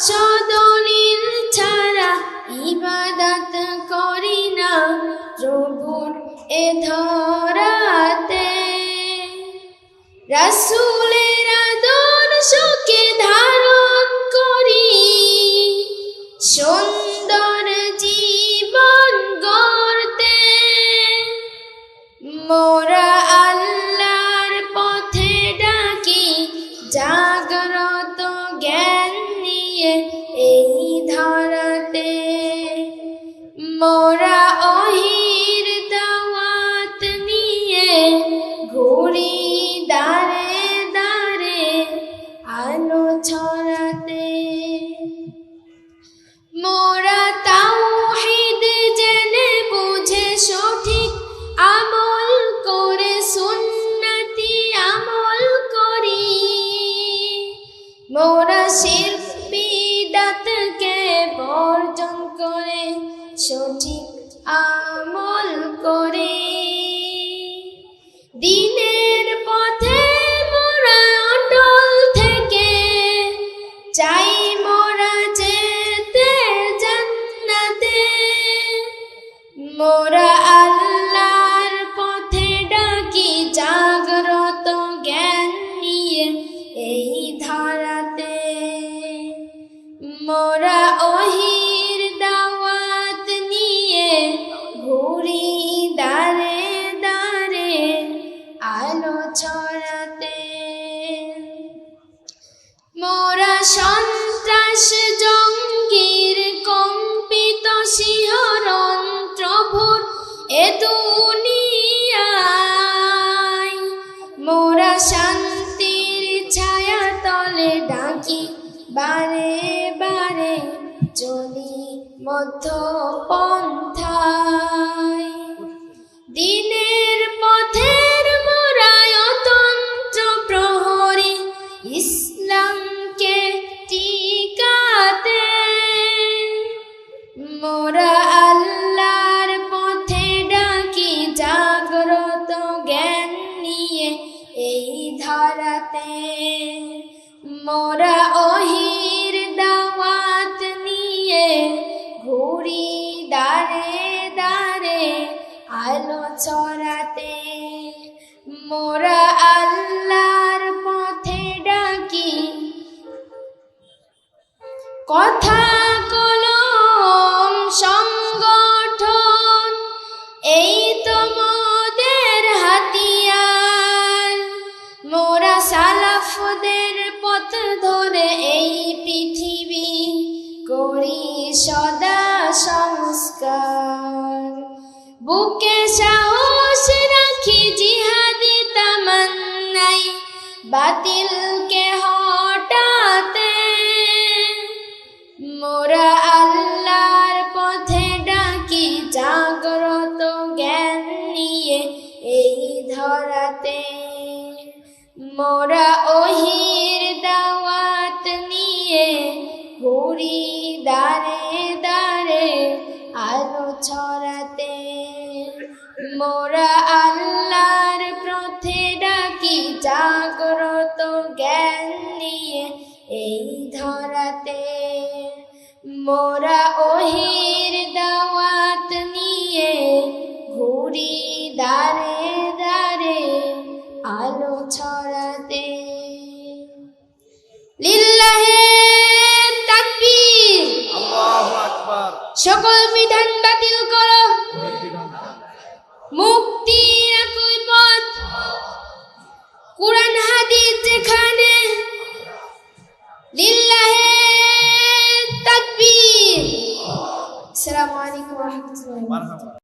সদলিল ছাড়া ইবাদত করি না প্রভুর এ ধরাতে। রাসূলের আদর্শকে ধারণ করি সুন্দর জীবন গড়তে। মোরা আল্লাহর পথে ডাকি জাগ্রত জ্ঞান নিয়ে এই ধরাতে। মোরা ওহির দাওয়াত নিয়ে ঘুরি দারে দারে আলো ছড়াতে। মোরা তাওহীদ জেনে বুঝে সঠিক আমল করে সুন্নতি আমল করি। মোরা শিরক বিদআতকে বর্জন করে সঠিক আমল করি। দিনের পথে মোরা অটল থেকে চাই মোরা যেতে জান্নাতে। মোরা আল্লাহর পথে ডাকি জাগ্রত জ্ঞান নিয়ে এই ধরাতে। মোরা ওহির দাওয়াত নিয়ে ঘুরি দারে দারে আলো ছড়াতে। মোরা সন্ত্রাস জঙ্গির কম্পিত শিহরণ প্রভুর এ দুনিয়ায়। মোরা শান্তির ছায়া তলে ডাকি বারে বারে চলি মধ্য পন্থায়। দিনের পথের মোরা অতন্ত্র প্রহরী ইসলামকে টিকাতে। মোরা আল্লাহর পথে ডাকি জাগ্রত জ্ঞান নিয়ে এই ধরাতে। মোরা ওহির দাওয়াত নিয়ে ঘুরি দারে দারে আলো ছড়াতে। মোরা আল্লাহর পথে ডাকি কথা কলম সংগঠন এই তো মোদের হাতিয়ার। মোরা সালাফদের পথ ধরে এই পৃথিবী করি সদা সংস্কার। বুকে সাহস রাখি জিহাদি তামান্নাই বাতিলকে হটাতে। মোরা আল্লাহর পথে ডাকি জাগ্রত জ্ঞান নিয়ে এই ধরাতে। মোরা ওহির দাওয়াত নিয়ে ঘুরি দারে দারে আলো ছড়াতে। মোরা আল্লাহর পথে ডাকি জাগ্রত জ্ঞান নিয়ে এই ধরাতে। মোরা ওহির দাওয়াত নিয়ে ঘুরি দারে দারে আলো ছড়াতে। লিল্লাহে তাকবীর, আল্লাহু আকবার। সকল বিধান বাতিল করো, মুক্তির একই পথ কুরআন হাদিস যেখানে। লিল্লাহে তাকবীর। আসসালামু আলাইকুম ওয়া রাহমাতুল্লাহ।